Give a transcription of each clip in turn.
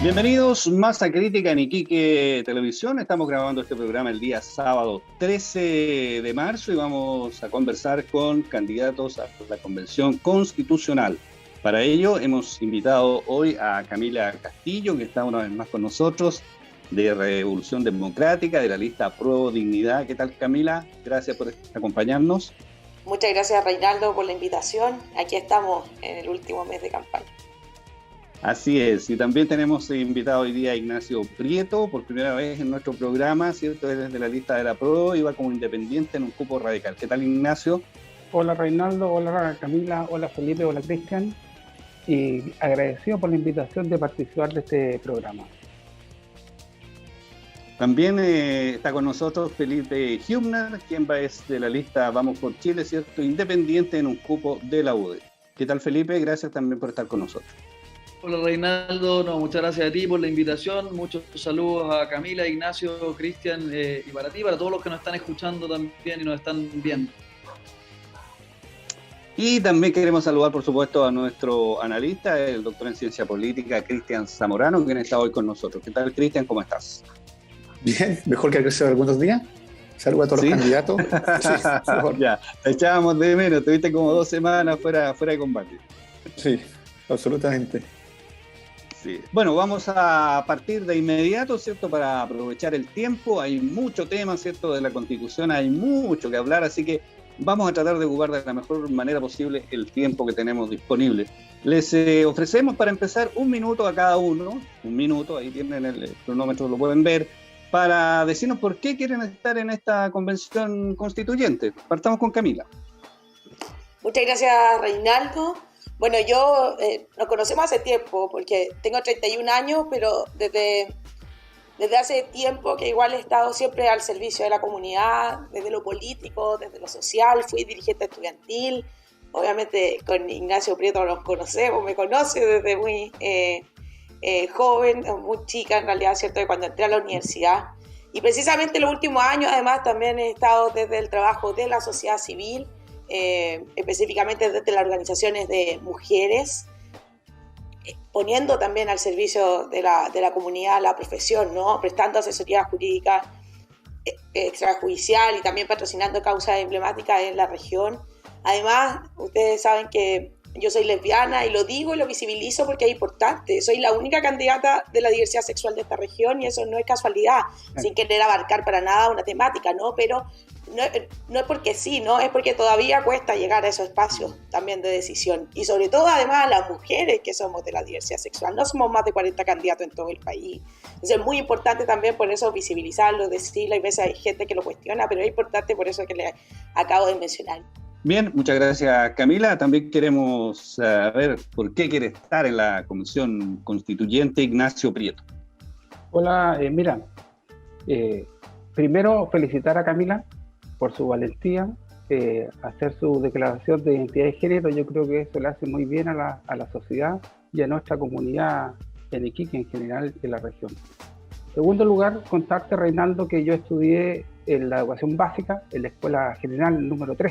Bienvenidos más a Crítica en Iquique Televisión. Estamos grabando este programa el día sábado 13 de marzo y vamos a conversar con candidatos a la Convención Constitucional. Para ello hemos invitado hoy a Camila Castillo, que está una vez más con nosotros, de Revolución Democrática, de la lista Apruebo Dignidad. ¿Qué tal, Camila? Gracias por acompañarnos. Muchas gracias, Reinaldo, por la invitación. Aquí estamos en el último mes de campaña. Así es, y también tenemos invitado hoy día a Ignacio Prieto, por primera vez en nuestro programa, ¿cierto? Él es de la lista de la PRO y va como independiente en un cupo radical. ¿Qué tal, Ignacio? Hola, Reinaldo, hola, Camila, hola, Felipe, hola, Cristian, y agradecido por la invitación de participar de este programa. También está con nosotros Felipe Hübner, quien es de la lista Vamos por Chile, ¿cierto? Independiente en un cupo de la UDI. ¿Qué tal, Felipe? Gracias también por estar con nosotros. Hola Reinaldo, muchas gracias a ti por la invitación, muchos saludos a Camila, Ignacio, Cristian y para ti, para todos los que nos están escuchando también y nos están viendo. Y también queremos saludar, por supuesto, a nuestro analista, el doctor en Ciencia Política, Cristian Zamorano, quien está hoy con nosotros. ¿Qué tal, Cristian? ¿Cómo estás? Bien, mejor que hace algunos días. Saludos a todos los candidatos. Sí, mejor. Ya, te echábamos de menos, tuviste como 2 semanas fuera de combate. Sí, absolutamente. Sí. Bueno, vamos a partir de inmediato, ¿cierto? Para aprovechar el tiempo. Hay mucho tema, ¿cierto? De la Constitución, hay mucho que hablar, así que vamos a tratar de ocupar de la mejor manera posible el tiempo que tenemos disponible. Les ofrecemos para empezar 1 minuto a cada uno, 1 minuto, ahí tienen el cronómetro, lo pueden ver, para decirnos por qué quieren estar en esta convención constituyente. Partamos con Camila. Muchas gracias, Reinaldo. Bueno, yo nos conocemos hace tiempo, porque tengo 31 años, pero desde hace tiempo que igual he estado siempre al servicio de la comunidad, desde lo político, desde lo social, fui dirigente estudiantil, obviamente con Ignacio Prieto nos conocemos, me conoce desde muy joven, muy chica en realidad, ¿cierto? De cuando entré a la universidad. Y precisamente los últimos años, además, también he estado desde el trabajo de la sociedad civil, específicamente desde las organizaciones de mujeres, poniendo también al servicio de la comunidad la profesión, ¿no? Prestando asesoría jurídica extrajudicial y también patrocinando causas emblemáticas en la región. Además, ustedes saben que yo soy lesbiana y lo digo y lo visibilizo porque es importante. Soy la única candidata de la diversidad sexual de esta región y eso no es casualidad, sin querer abarcar para nada una temática, ¿no? Pero no es porque sí, ¿no? Es porque todavía cuesta llegar a esos espacios también de decisión. Y sobre todo, además, a las mujeres que somos de la diversidad sexual. No somos más de 40 candidatos en todo el país. Entonces es muy importante también por eso visibilizarlo, decirlo. Hay veces hay gente que lo cuestiona, pero es importante por eso que le acabo de mencionar. Bien, muchas gracias, Camila. También queremos saber por qué quiere estar en la Comisión Constituyente Ignacio Prieto. Hola, mira, primero felicitar a Camila por su valentía, hacer su declaración de identidad de género. Yo creo que eso le hace muy bien a la sociedad y a nuestra comunidad en Iquique en general de la región. En segundo lugar, contarte, Reinaldo, que yo estudié en la educación básica en la Escuela General número 3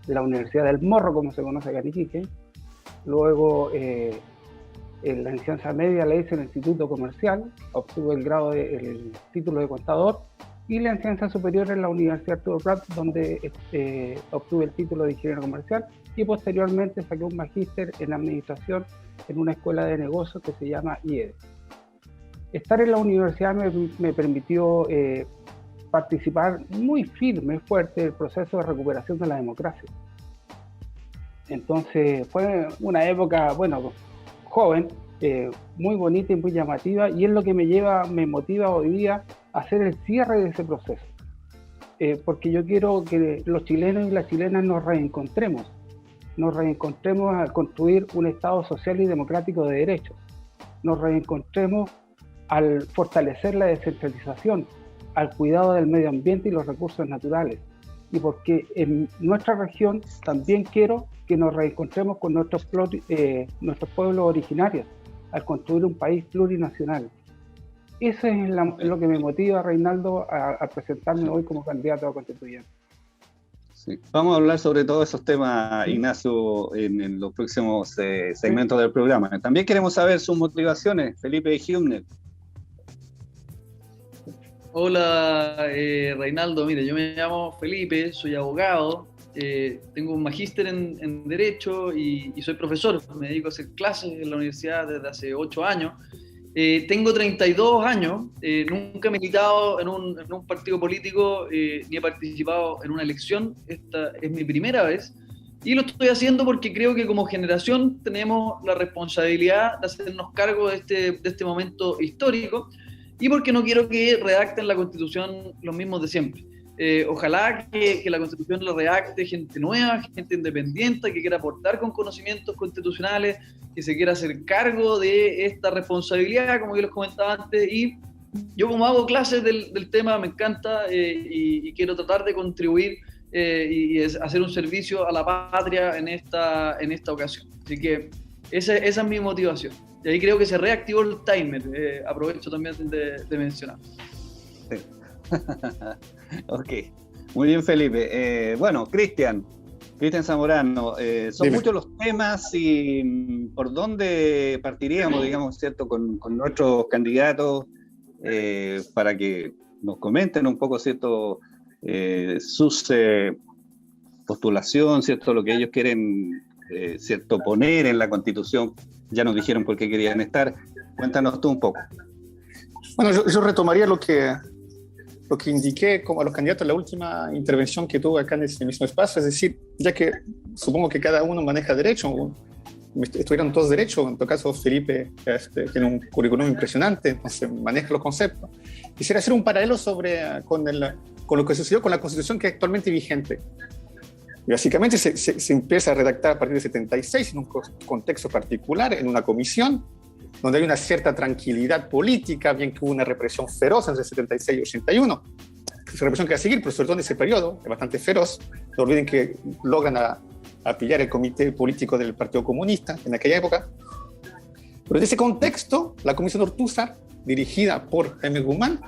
de la Universidad del Morro, como se conoce acá en Iquique. Luego, en la enseñanza media la hice en el Instituto Comercial, obtuve el título de contador, y la enseñanza superior en la Universidad Arturo Prat, donde obtuve el título de ingeniero comercial, y posteriormente saqué un magíster en administración en una escuela de negocios que se llama IED. Estar en la universidad me permitió participar muy firme, fuerte en el proceso de recuperación de la democracia. Entonces fue una época, bueno, joven, muy bonita y muy llamativa, y es lo que me motiva hoy día a hacer el cierre de ese proceso. Porque yo quiero que los chilenos y las chilenas nos reencontremos al construir un Estado social y democrático de derechos, nos reencontremos al fortalecer la descentralización, al cuidado del medio ambiente y los recursos naturales, y porque en nuestra región también quiero que nos reencontremos con nuestros pueblos originarios al construir un país plurinacional. Eso es lo que me motiva, Reinaldo, a presentarme hoy como candidato a constituyente. Sí. Vamos a hablar sobre todos esos temas, Ignacio, en los próximos segmentos del programa. También queremos saber sus motivaciones, Felipe Hübner. Hola, Reinaldo. Mire, yo me llamo Felipe, soy abogado, tengo un magíster en Derecho y soy profesor. Me dedico a hacer clases en la universidad desde hace 8 años. Tengo 32 años, nunca he militado en un partido político ni he participado en una elección. Esta es mi primera vez y lo estoy haciendo porque creo que como generación tenemos la responsabilidad de hacernos cargo de este momento histórico y porque no quiero que redacten la Constitución los mismos de siempre. Ojalá que la Constitución la redacte gente nueva, gente independiente, que quiera aportar con conocimientos constitucionales, que se quiera hacer cargo de esta responsabilidad, como yo les comentaba antes, y yo como hago clases del tema, me encanta y quiero tratar de contribuir y hacer un servicio a la patria en esta ocasión. Así que esa es mi motivación. Y ahí creo que se reactivó el timer, aprovecho también de mencionar. Sí. Ok, muy bien, Felipe. Bueno, Cristian Zamorano, son Dime. muchos los temas y por dónde partiríamos, digamos, ¿cierto? Con nuestros candidatos para que nos comenten un poco, ¿cierto? Sus postulación, ¿cierto? Lo que ellos quieren, ¿cierto? Poner en la Constitución. Ya nos dijeron por qué querían estar. Cuéntanos tú un poco. Bueno, yo retomaría lo que indiqué como a los candidatos en la última intervención que tuve acá en este mismo espacio, es decir, ya que supongo que cada uno maneja derecho, estuvieron todos derechos, en todo caso Felipe tiene un currículum impresionante, entonces maneja los conceptos. Quisiera hacer un paralelo con lo que sucedió con la Constitución que es actualmente vigente. Y básicamente se empieza a redactar a partir de 76 en un contexto particular, en una comisión, donde hay una cierta tranquilidad política, bien que hubo una represión feroz entre 76 y 81. Esa represión que va a seguir, pero sobre todo en ese periodo, es bastante feroz. No olviden que logran a pillar el comité político del Partido Comunista en aquella época. Pero en ese contexto, la Comisión Ortúzar, dirigida por Jaime Guzmán,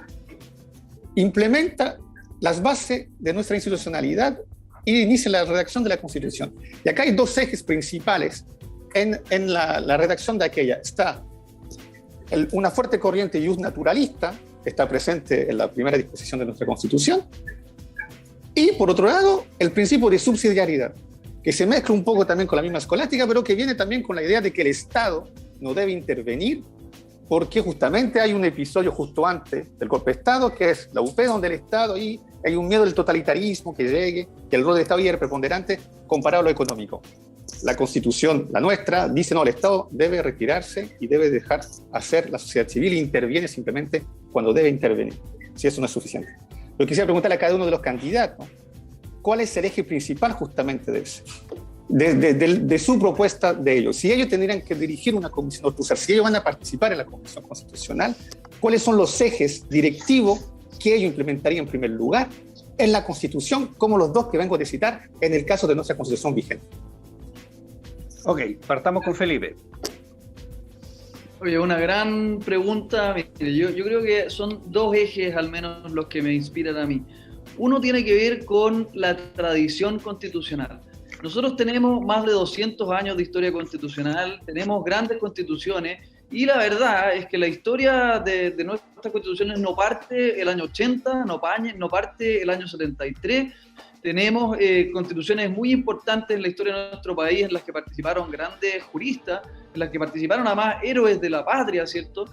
implementa las bases de nuestra institucionalidad y inicia la redacción de la Constitución. Y acá hay dos ejes principales en la redacción de aquella. Está una fuerte corriente ius naturalista, que está presente en la primera disposición de nuestra Constitución, y por otro lado, el principio de subsidiariedad, que se mezcla un poco también con la misma escolástica, pero que viene también con la idea de que el Estado no debe intervenir, porque justamente hay un episodio justo antes del golpe de Estado, que es la UP, donde el Estado, y hay un miedo del totalitarismo que llegue, que el rol del Estado ya es preponderante comparado a lo económico. La Constitución, la nuestra, dice no, el Estado debe retirarse y debe dejar hacer la sociedad civil e interviene simplemente cuando debe intervenir, si eso no es suficiente. Pero quisiera preguntarle a cada uno de los candidatos, ¿cuál es el eje principal justamente de su propuesta de ellos? Si ellos tendrían que dirigir una comisión Ortúzar, si ellos van a participar en la Comisión Constitucional, ¿cuáles son los ejes directivos que ellos implementarían en primer lugar en la Constitución, como los dos que vengo de citar en el caso de nuestra Constitución vigente? Ok, partamos con Felipe. Oye, una gran pregunta. Mire, yo creo que son dos ejes al menos los que me inspiran a mí. Uno tiene que ver con la tradición constitucional. Nosotros tenemos más de 200 años de historia constitucional, tenemos grandes constituciones y la verdad es que la historia de nuestras constituciones no parte el año 80, no parte el año 73. Tenemos constituciones muy importantes en la historia de nuestro país en las que participaron grandes juristas, en las que participaron además héroes de la patria, ¿cierto?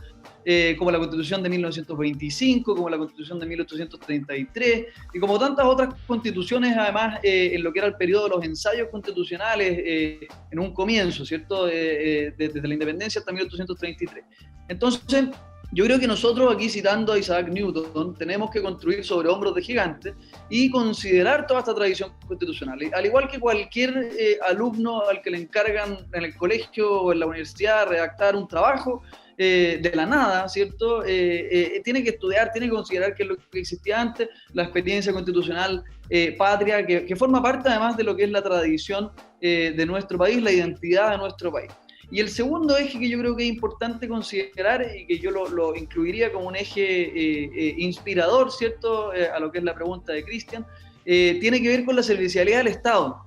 Como la Constitución de 1925, como la Constitución de 1833 y como tantas otras constituciones además en lo que era el periodo de los ensayos constitucionales en un comienzo, ¿cierto? Desde la independencia hasta 1833. Entonces, yo creo que nosotros aquí, citando a Isaac Newton, tenemos que construir sobre hombros de gigantes y considerar toda esta tradición constitucional. Al igual que cualquier alumno al que le encargan en el colegio o en la universidad redactar un trabajo de la nada, ¿cierto? Tiene que estudiar, tiene que considerar qué es lo que existía antes, la experiencia constitucional patria, que forma parte además de lo que es la tradición de nuestro país, la identidad de nuestro país. Y el segundo eje que yo creo que es importante considerar y que yo lo incluiría como un eje inspirador, ¿cierto? A lo que es la pregunta de Cristian, tiene que ver con la servicialidad del Estado.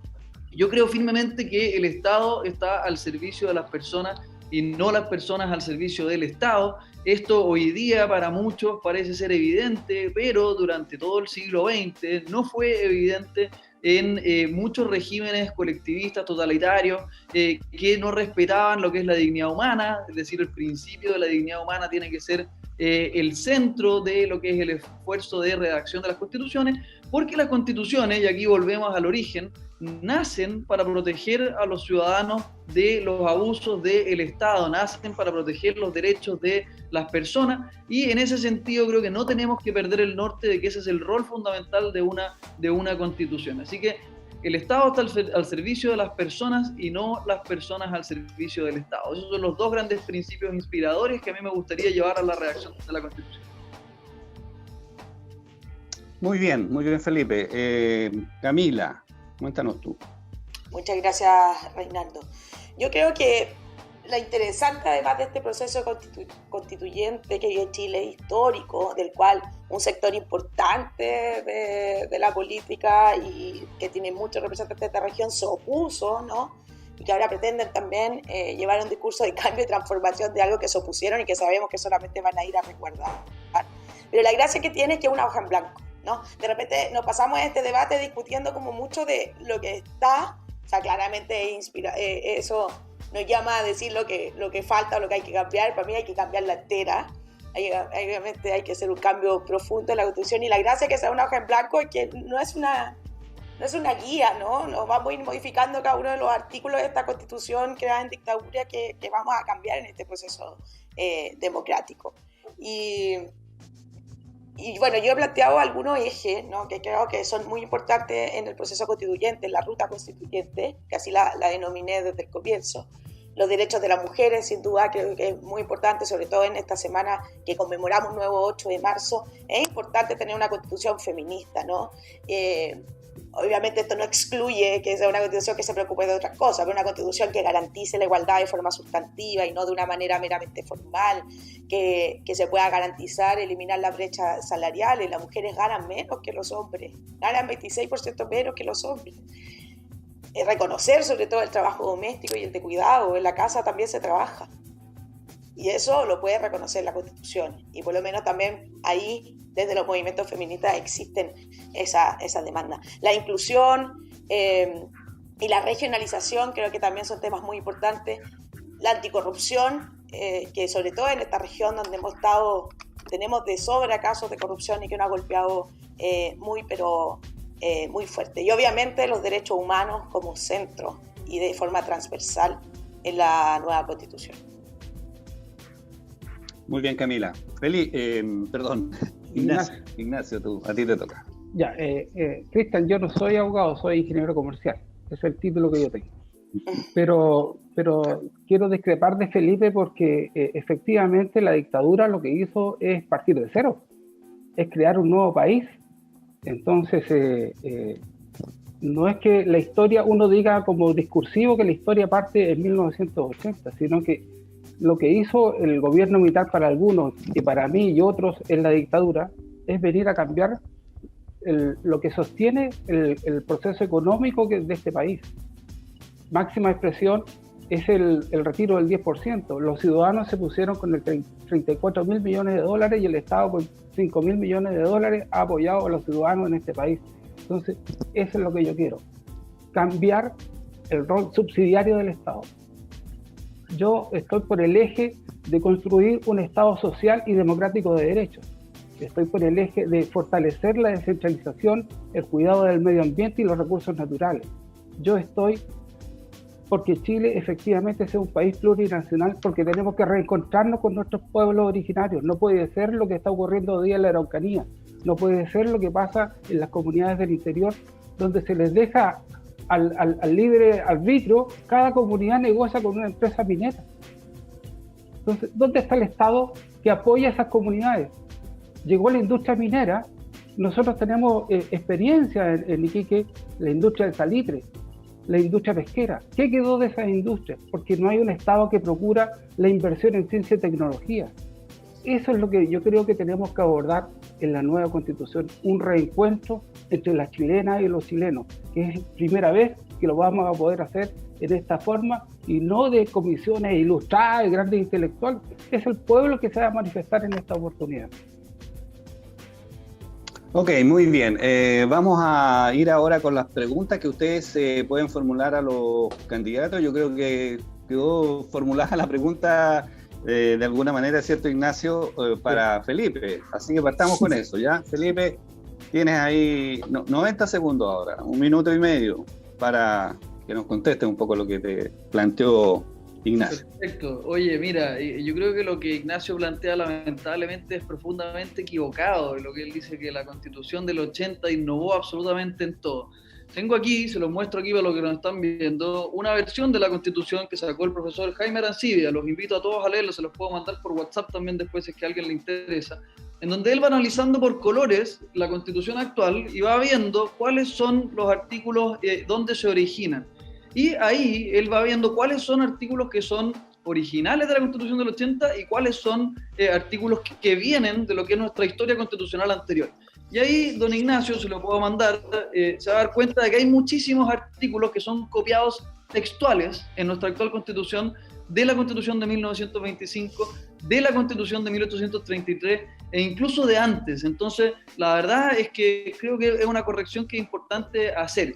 Yo creo firmemente que el Estado está al servicio de las personas y no las personas al servicio del Estado. Esto hoy día para muchos parece ser evidente, pero durante todo el siglo XX no fue evidente en muchos regímenes colectivistas, totalitarios, que no respetaban lo que es la dignidad humana, es decir, el principio de la dignidad humana tiene que ser el centro de lo que es el esfuerzo de redacción de las constituciones, porque las constituciones, y aquí volvemos al origen, nacen para proteger a los ciudadanos de los abusos del Estado, nacen para proteger los derechos de las personas, y en ese sentido creo que no tenemos que perder el norte de que ese es el rol fundamental de una constitución. Así que el Estado está al servicio de las personas y no las personas al servicio del Estado. Esos son los dos grandes principios inspiradores que a mí me gustaría llevar a la redacción de la Constitución. Muy bien, Felipe. Camila, cuéntanos tú. Muchas gracias, Reinaldo. Yo creo que lo interesante, además de este proceso constituyente que vive Chile histórico, del cual un sector importante de la política y que tiene muchos representantes de esta región se opuso, ¿no? Y que ahora pretenden también llevar un discurso de cambio y transformación de algo que se opusieron y que sabemos que solamente van a ir a resguardar. Pero la gracia que tiene es que es una hoja en blanco, ¿no? De repente nos pasamos en este debate discutiendo como mucho de lo que está, o sea, claramente eso nos llama a decir lo que falta o lo que hay que cambiar. Para mí hay que cambiarla entera. Obviamente hay que hacer un cambio profundo en la Constitución, y la gracia que sea una hoja en blanco es que no es una guía, ¿no? Nos vamos a ir modificando cada uno de los artículos de esta Constitución creada en dictadura que vamos a cambiar en este proceso democrático. Y bueno, yo he planteado algunos ejes, ¿no? Que creo que son muy importantes en el proceso constituyente, en la ruta constituyente, que así la denominé desde el comienzo. Los derechos de las mujeres, sin duda, creo que es muy importante, sobre todo en esta semana que conmemoramos el nuevo 8 de marzo. Es importante tener una constitución feminista, ¿no? Obviamente esto no excluye que sea una constitución que se preocupe de otras cosas, pero una constitución que garantice la igualdad de forma sustantiva y no de una manera meramente formal, que se pueda garantizar, eliminar la brecha salarial. Y las mujeres ganan menos que los hombres, ganan 26% menos que los hombres. Reconocer sobre todo el trabajo doméstico y el de cuidado, en la casa también se trabaja. Y eso lo puede reconocer la Constitución. Y por lo menos también ahí, desde los movimientos feministas, existen esas demandas. La inclusión y la regionalización creo que también son temas muy importantes. La anticorrupción, que sobre todo en esta región donde tenemos de sobra casos de corrupción y que nos ha golpeado muy fuerte. Y obviamente los derechos humanos como centro y de forma transversal en la nueva Constitución. Muy bien, Camila. Ignacio, a ti te toca. Ya, Cristian, yo no soy abogado, soy ingeniero comercial. Ese es el título que yo tengo. Pero quiero discrepar de Felipe porque efectivamente la dictadura lo que hizo es partir de cero, es crear un nuevo país. Entonces, no es que la historia uno diga como discursivo que la historia parte en 1980, sino que lo que hizo el gobierno militar para algunos y para mí y otros en la dictadura es venir a cambiar lo que sostiene el proceso económico de este país. Máxima expresión es el retiro del 10%. Los ciudadanos se pusieron con el 34 mil millones de dólares y el Estado con 5 mil millones de dólares ha apoyado a los ciudadanos en este país. Entonces, eso es lo que yo quiero. Cambiar el rol subsidiario del Estado. Yo estoy por el eje de construir un Estado social y democrático de derechos. Estoy por el eje de fortalecer la descentralización, el cuidado del medio ambiente y los recursos naturales. Yo estoy porque Chile efectivamente sea un país plurinacional, porque tenemos que reencontrarnos con nuestros pueblos originarios. No puede ser lo que está ocurriendo hoy día en la Araucanía, no puede ser lo que pasa en las comunidades del interior, donde se les deja al libre arbitrio, cada comunidad negocia con una empresa minera. Entonces, ¿dónde está el Estado que apoya a esas comunidades? Llegó la industria minera, nosotros tenemos experiencia en Iquique, la industria del salitre, la industria pesquera. ¿Qué quedó de esas industrias? Porque no hay un Estado que procura la inversión en ciencia y tecnología. Eso es lo que yo creo que tenemos que abordar en la nueva Constitución, un reencuentro entre las chilenas y los chilenos, que es primera vez que lo vamos a poder hacer en esta forma y no de comisiones ilustradas, de grandes intelectuales. Es el pueblo que se va a manifestar en esta oportunidad. Ok, muy bien. Vamos a ir ahora con las preguntas que ustedes pueden formular a los candidatos. Yo creo que quedó formulada la pregunta de alguna manera, ¿cierto, Ignacio? Para Felipe. Así que partamos con eso, ¿ya? Felipe, tienes ahí 90 segundos ahora, 1 minuto y medio, para que nos contestes un poco lo que te planteó Ignacio. Perfecto. Oye, mira, yo creo que lo que Ignacio plantea lamentablemente es profundamente equivocado. Lo que él dice, que la Constitución del 80 innovó absolutamente en todo. Tengo aquí, se los muestro aquí para los que nos están viendo, una versión de la Constitución que sacó el profesor Jaime Arancibia. Los invito a todos a leerlo, se los puedo mandar por WhatsApp también después si es que a alguien le interesa, en donde él va analizando por colores la Constitución actual y va viendo cuáles son los artículos donde se originan. Y ahí él va viendo cuáles son artículos que son originales de la Constitución del 80 y cuáles son artículos que vienen de lo que es nuestra historia constitucional anterior. Y ahí, don Ignacio, se lo puedo mandar, se va a dar cuenta de que hay muchísimos artículos que son copiados textuales en nuestra actual Constitución, de la Constitución de 1925, de la Constitución de 1833 e incluso de antes. Entonces, la verdad es que creo que es una corrección que es importante hacer.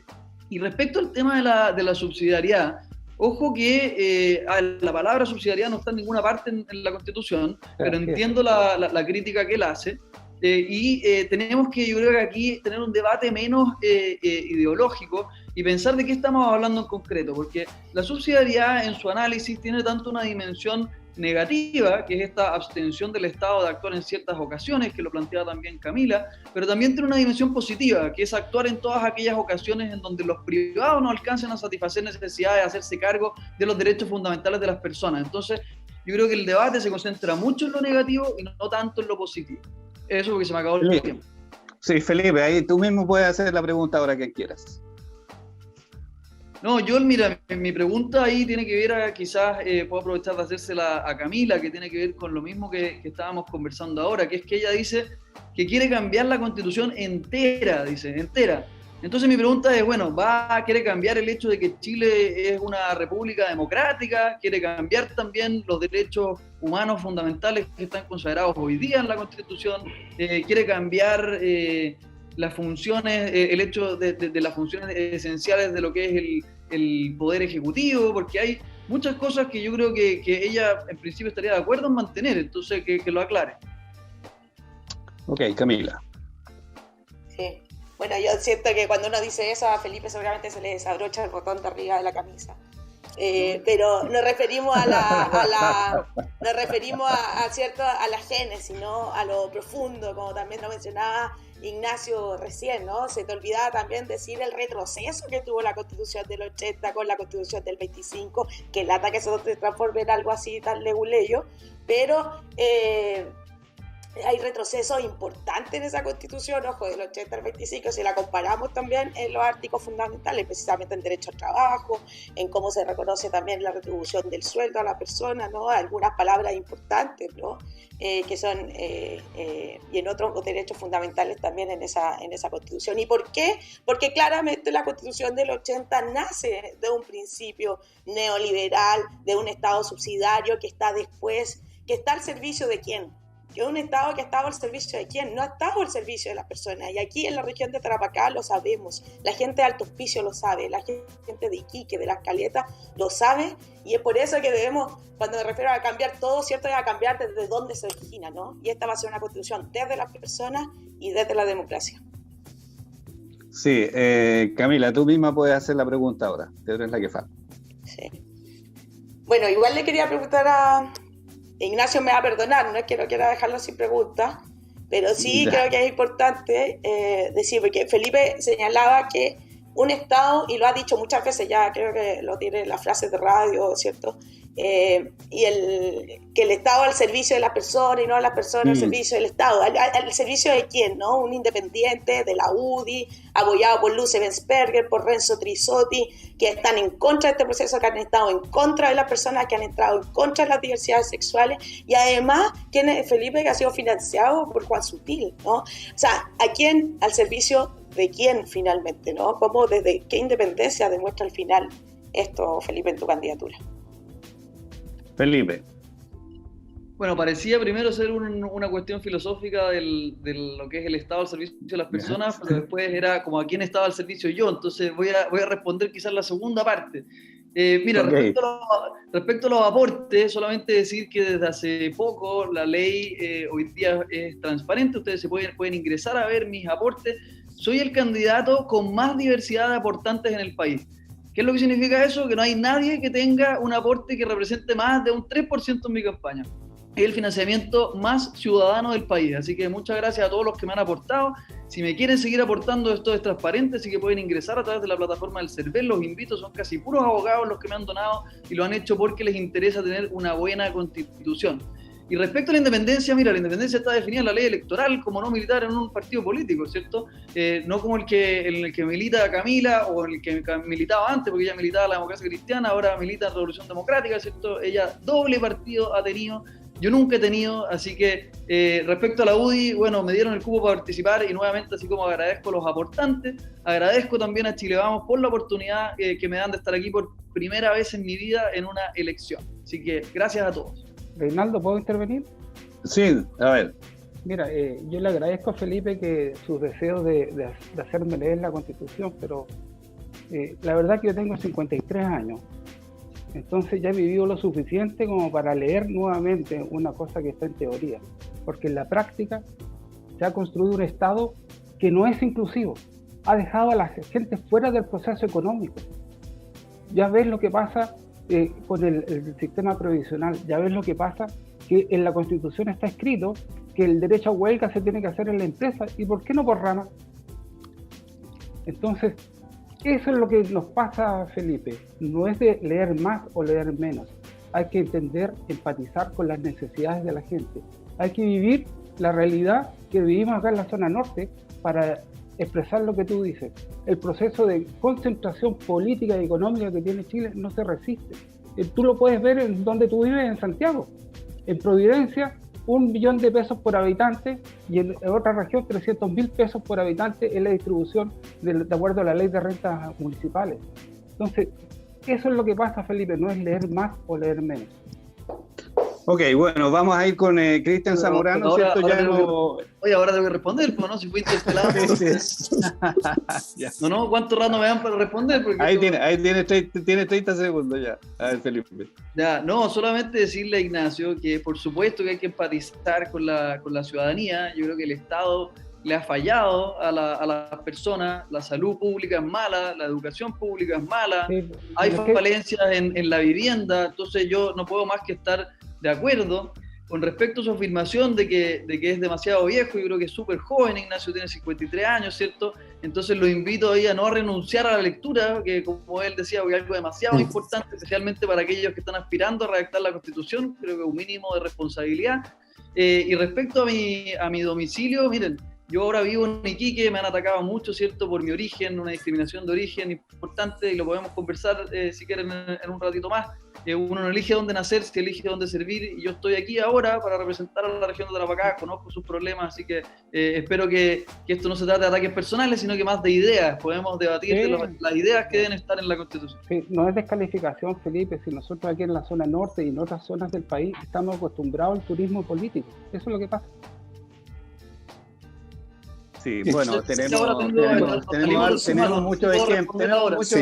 Y respecto al tema de la subsidiariedad, ojo que la palabra subsidiariedad no está en ninguna parte en la Constitución, pero entiendo la crítica que él hace. Tenemos que, yo creo que aquí, tener un debate menos ideológico y pensar de qué estamos hablando en concreto, porque la subsidiariedad en su análisis tiene tanto una dimensión negativa, que es esta abstención del Estado de actuar en ciertas ocasiones, que lo plantea también Camila, pero también tiene una dimensión positiva, que es actuar en todas aquellas ocasiones en donde los privados no alcancen a satisfacer necesidades, a hacerse cargo de los derechos fundamentales de las personas. Entonces, yo creo que el debate se concentra mucho en lo negativo y no tanto en lo positivo. Eso porque se me acabó el tiempo. Sí, Felipe, ahí tú mismo puedes hacer la pregunta ahora que quieras. No, yo, mira, mi pregunta ahí tiene que ver, quizás puedo aprovechar de hacérsela a Camila, que tiene que ver con lo mismo que estábamos conversando ahora, que es que ella dice que quiere cambiar la Constitución entera, dice, entera. Entonces mi pregunta es, bueno, ¿quiere cambiar el hecho de que Chile es una república democrática? ¿Quiere cambiar también los derechos humanos fundamentales que están considerados hoy día en la Constitución? ¿Quiere cambiar las funciones, el hecho de las funciones esenciales de lo que es el Poder Ejecutivo? Porque hay muchas cosas que yo creo que ella en principio estaría de acuerdo en mantener, entonces que lo aclare. Ok, Camila. Sí. Bueno, yo siento que cuando uno dice eso, a Felipe seguramente se le desabrocha el botón de arriba de la camisa. Pero nos referimos nos referimos ¿cierto? A la génesis, ¿no? A lo profundo, como también lo mencionaba Ignacio recién, ¿no? Se te olvidaba también decir el retroceso que tuvo la Constitución del 80 con la Constitución del 25, que lata que eso se transforme en algo así tan leguleyo, pero hay retrocesos importantes en esa Constitución, ojo, del 80 al 25, si la comparamos también en los artículos fundamentales, precisamente en derecho al trabajo, en cómo se reconoce también la retribución del sueldo a la persona, ¿no? Algunas palabras importantes, ¿no? Que son, y en otros derechos fundamentales también en esa Constitución. ¿Y por qué? Porque claramente la Constitución del 80 nace de un principio neoliberal, de un Estado subsidiario que está después, que está al servicio de ¿quién? Que es un Estado que ha estado al servicio de quién, no ha estado al servicio de las personas. Y aquí en la región de Tarapacá lo sabemos, la gente de Alto Hospicio lo sabe, la gente de Iquique, de Las Caletas lo sabe, y es por eso que debemos, cuando me refiero a cambiar todo, ¿cierto? Es a cambiar desde dónde se origina, ¿no? Y esta va a ser una constitución desde las personas y desde la democracia. Sí, Camila, tú misma puedes hacer la pregunta ahora, tú eres la que falta. Sí. Bueno, igual le quería preguntar a Ignacio, me va a perdonar, no es que no quiera dejarlo sin preguntas, pero sí creo que es importante decir, porque Felipe señalaba que un Estado, y lo ha dicho muchas veces ya, creo que lo tiene en las frases de radio, ¿cierto? que el Estado al servicio de las personas y no a las personas al servicio del Estado. ¿Al servicio de quién? ¿No? Un independiente de la UDI, apoyado por Luce Bensperger, por Renzo Trisotti, que están en contra de este proceso, que han estado en contra de las personas, que han entrado en contra de las diversidades sexuales, y además, ¿quién es Felipe, que ha sido financiado por Juan Sutil, ¿no? O sea, ¿a quién? Al servicio de quién finalmente, ¿no? ¿Cómo, desde qué independencia demuestra al final esto, Felipe, en tu candidatura? Felipe. Bueno, parecía primero ser una cuestión filosófica de lo que es el Estado al servicio de las personas, pero después era como a quién estaba al servicio yo, entonces voy a responder quizás la segunda parte. Mira, okay. Respecto a los aportes, solamente decir que desde hace poco la ley hoy día es transparente, ustedes se pueden ingresar a ver mis aportes. Soy el candidato con más diversidad de aportantes en el país. ¿Qué es lo que significa eso? Que no hay nadie que tenga un aporte que represente más de un 3% en mi campaña. Es el financiamiento más ciudadano del país. Así que muchas gracias a todos los que me han aportado. Si me quieren seguir aportando, esto es transparente, así que pueden ingresar a través de la plataforma del CERVEL. Los invito, son casi puros abogados los que me han donado y lo han hecho porque les interesa tener una buena constitución. Y respecto a la independencia, mira, la independencia está definida en la ley electoral como no militar en un partido político, ¿cierto? No como el que milita Camila o el que militaba antes, porque ella militaba la democracia cristiana, ahora milita la Revolución Democrática, ¿cierto? Ella doble partido ha tenido, yo nunca he tenido, así que respecto a la UDI, bueno, me dieron el cupo para participar y nuevamente, así como agradezco a los aportantes, agradezco también a Chile Vamos por la oportunidad que me dan de estar aquí por primera vez en mi vida en una elección. Así que gracias a todos. Reinaldo, ¿puedo intervenir? Sí, a ver. Mira, yo le agradezco a Felipe que sus deseos de hacerme leer la Constitución, pero la verdad que yo tengo 53 años, entonces ya he vivido lo suficiente como para leer nuevamente una cosa que está en teoría, porque en la práctica se ha construido un Estado que no es inclusivo, ha dejado a la gente fuera del proceso económico. Ya ves lo que pasa con el sistema previsional, ya ves lo que pasa, que en la Constitución está escrito que el derecho a huelga se tiene que hacer en la empresa, ¿y por qué no por rama? Entonces, eso es lo que nos pasa, Felipe, no es de leer más o leer menos, hay que entender, empatizar con las necesidades de la gente, hay que vivir la realidad que vivimos acá en la zona norte para expresar lo que tú dices. El proceso de concentración política y económica que tiene Chile no se resiste. Tú lo puedes ver en donde tú vives, en Santiago. En Providencia, 1 millón de pesos por habitante y en otra región 300.000 pesos por habitante en la distribución de acuerdo a la ley de rentas municipales. Entonces, eso es lo que pasa, Felipe, no es leer más o leer menos. Ok, bueno, vamos a ir con Cristian Zamorano, ¿cierto? Ahora tengo que responder, ¿no? Si fui interpelado. No, ¿cuánto rato me dan para responder? Porque ahí tiene 30 segundos ya. A ver, Felipe. Ya, no, solamente decirle a Ignacio que por supuesto que hay que empatizar con la ciudadanía. Yo creo que el Estado le ha fallado a las personas, la salud pública es mala, la educación pública es mala, sí, hay falencias en la vivienda, entonces yo no puedo más que estar de acuerdo. Con respecto a su afirmación de que es demasiado viejo, yo creo que es súper joven, Ignacio tiene 53 años, ¿cierto? Entonces lo invito ahí a no renunciar a la lectura, que como él decía, es algo demasiado importante, especialmente para aquellos que están aspirando a redactar la Constitución, creo que un mínimo de responsabilidad. Y respecto a mi domicilio, miren, yo ahora vivo en Iquique, me han atacado mucho, ¿cierto? Por mi origen, una discriminación de origen importante, y lo podemos conversar si quieren en un ratito más. Uno no elige dónde nacer, se elige dónde servir, y yo estoy aquí ahora para representar a la región de Tarapacá, conozco sus problemas, así que espero que esto no se trate de ataques personales, sino que más de ideas, podemos debatir de las ideas que deben estar en la Constitución. Sí, no es descalificación, Felipe, si nosotros aquí en la zona norte y en otras zonas del país estamos acostumbrados al turismo político, eso es lo que pasa. Sí, bueno, tenemos muchos ejemplos,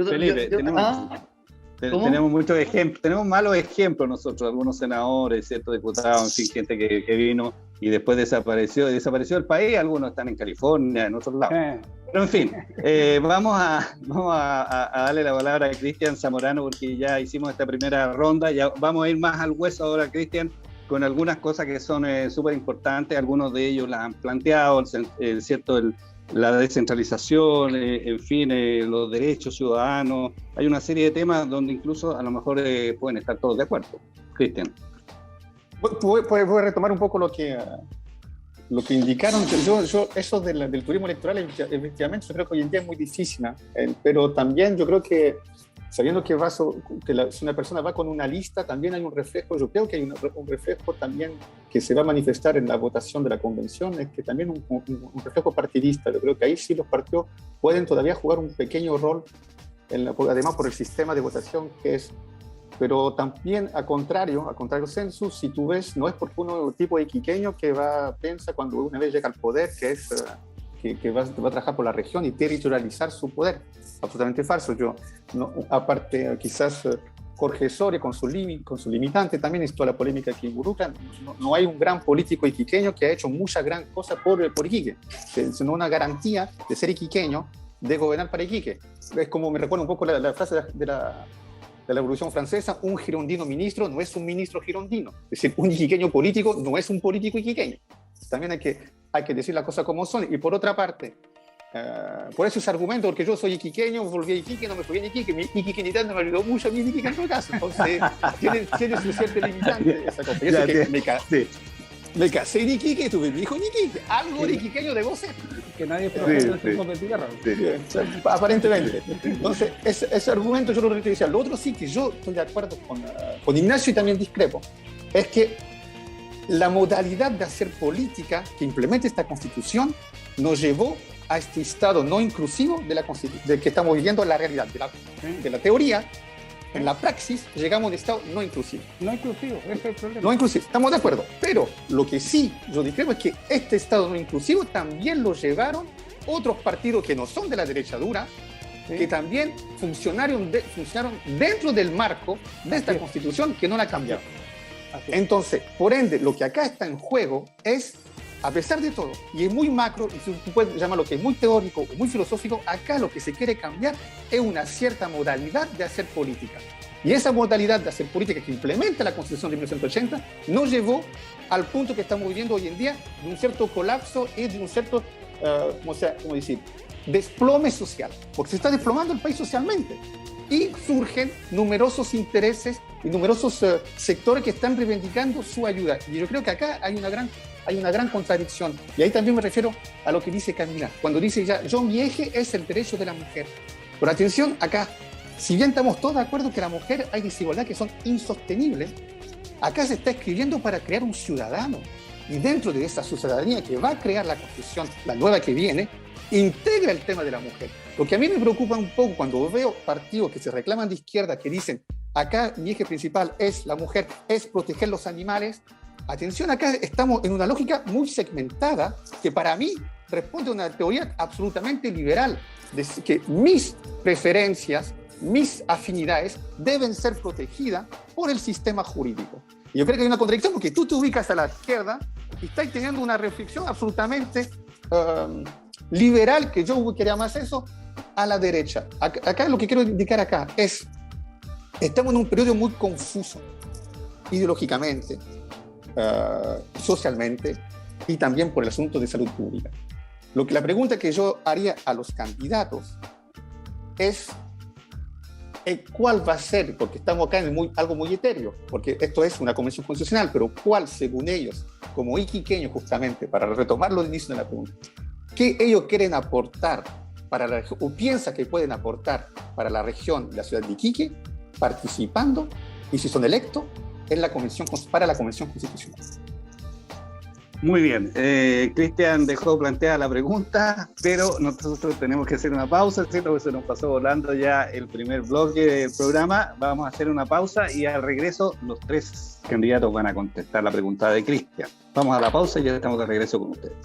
Felipe, tenemos muchos ejemplos, tenemos malos ejemplos nosotros, algunos senadores, ciertos diputados, en fin, gente que vino y después desapareció el país, algunos están en California, en otros lados. Pero en fin, vamos a darle la palabra a Cristian Zamorano porque ya hicimos esta primera ronda, ya vamos a ir más al hueso ahora, Cristian, con algunas cosas que son súper importantes, algunos de ellos las han planteado, la descentralización, en fin, los derechos ciudadanos. Hay una serie de temas donde incluso a lo mejor pueden estar todos de acuerdo. Cristian. Voy a retomar un poco lo que indicaron. Yo eso del turismo electoral, efectivamente, yo creo que hoy en día es muy difícil, ¿no? Pero también yo creo que, sabiendo que si una persona va con una lista, también hay un reflejo, yo creo que hay un reflejo también que se va a manifestar en la votación de la convención, es que también un reflejo partidista. Yo creo que ahí sí los partidos pueden todavía jugar un pequeño rol, además por el sistema de votación que es. Pero también, a contrario census, si tú ves, no es porque uno tipo de iquiqueño que piensa cuando una vez llega al poder que va a trabajar por la región y territorializar su poder. Absolutamente falso. Aparte, quizás Jorge Soria con su limitante, también es toda la polémica que involucra. No hay un gran político iquiqueño que ha hecho mucha gran cosa por Iquique, sino una garantía de ser iquiqueño, de gobernar para Iquique. Es como me recuerda un poco la frase de la Revolución Francesa: un girondino ministro no es un ministro girondino. Es decir, un iquiqueño político no es un político iquiqueño. También hay que decir las cosas como son. Y por otra parte, por eso ese argumento, porque yo soy iquiqueño, volví a Iquique, no me fui a Iquique, mi iquiqueñidad no me ayudó mucho a mi Iquique en todo caso. Entonces, tiene su cierto limitante esa cosa. Y eso que me casé en Iquique y tuve mi hijo en Iquique. Algo de iquiqueño debo ser. Que nadie puede tierra. Aparentemente. Entonces, ese argumento yo lo retiro. Lo otro sí que yo estoy de acuerdo con Ignacio y también discrepo, es que la modalidad de hacer política que implementa esta Constitución nos llevó a este estado no inclusivo de que estamos viviendo la realidad, de la teoría. En la praxis llegamos a un estado no inclusivo. No inclusivo, ese es el problema. No inclusivo, estamos de acuerdo. Pero lo que sí yo discrepo es que este estado no inclusivo también lo llevaron otros partidos que no son de la derecha dura, ¿sí? Que también funcionaron dentro del marco de esta Constitución, que no la cambiaron. Entonces, por ende, lo que acá está en juego es, a pesar de todo, y es muy macro, y tú puedes llamarlo que es muy teórico o muy filosófico, acá lo que se quiere cambiar es una cierta modalidad de hacer política. Y esa modalidad de hacer política que implementa la Constitución de 1980 nos llevó al punto que estamos viviendo hoy en día, de un cierto colapso y de un cierto, ¿cómo decir?, desplome social, porque se está desplomando el país socialmente. Y surgen numerosos intereses y numerosos sectores que están reivindicando su ayuda. Y yo creo que acá hay una gran contradicción. Y ahí también me refiero a lo que dice Camila, cuando dice mi eje es el derecho de la mujer. Pero atención, acá, si bien estamos todos de acuerdo que la mujer hay desigualdades que son insostenibles, acá se está escribiendo para crear un ciudadano. Y dentro de esa ciudadanía que va a crear la Constitución, la nueva que viene, integra el tema de la mujer. Lo que a mí me preocupa un poco cuando veo partidos que se reclaman de izquierda, que dicen, acá mi eje principal es la mujer, es proteger los animales. Atención, acá estamos en una lógica muy segmentada que para mí responde a una teoría absolutamente liberal, de que mis preferencias, mis afinidades deben ser protegidas por el sistema jurídico. Y yo creo que hay una contradicción porque tú te ubicas a la izquierda y estás teniendo una reflexión absolutamente liberal, que yo quería más eso, a la derecha. Acá lo que quiero indicar acá es, estamos en un periodo muy confuso, ideológicamente, socialmente y también por el asunto de salud pública. La pregunta que yo haría a los candidatos es cuál va a ser, porque estamos acá en algo muy etéreo, porque esto es una convención constitucional, pero cuál, según ellos, como iquiqueños justamente, para retomarlo al inicio de la pregunta, qué ellos quieren aportar para la región, o piensan que pueden aportar para la región de la ciudad de Iquique, participando, y si son electos, para la Convención Constitucional. Muy bien, Cristian dejó planteada la pregunta, pero nosotros tenemos que hacer una pausa, ¿cierto? Porque se nos pasó volando ya el primer bloque del programa. Vamos a hacer una pausa y al regreso los tres candidatos van a contestar la pregunta de Cristian. Vamos a la pausa y ya estamos de regreso con ustedes.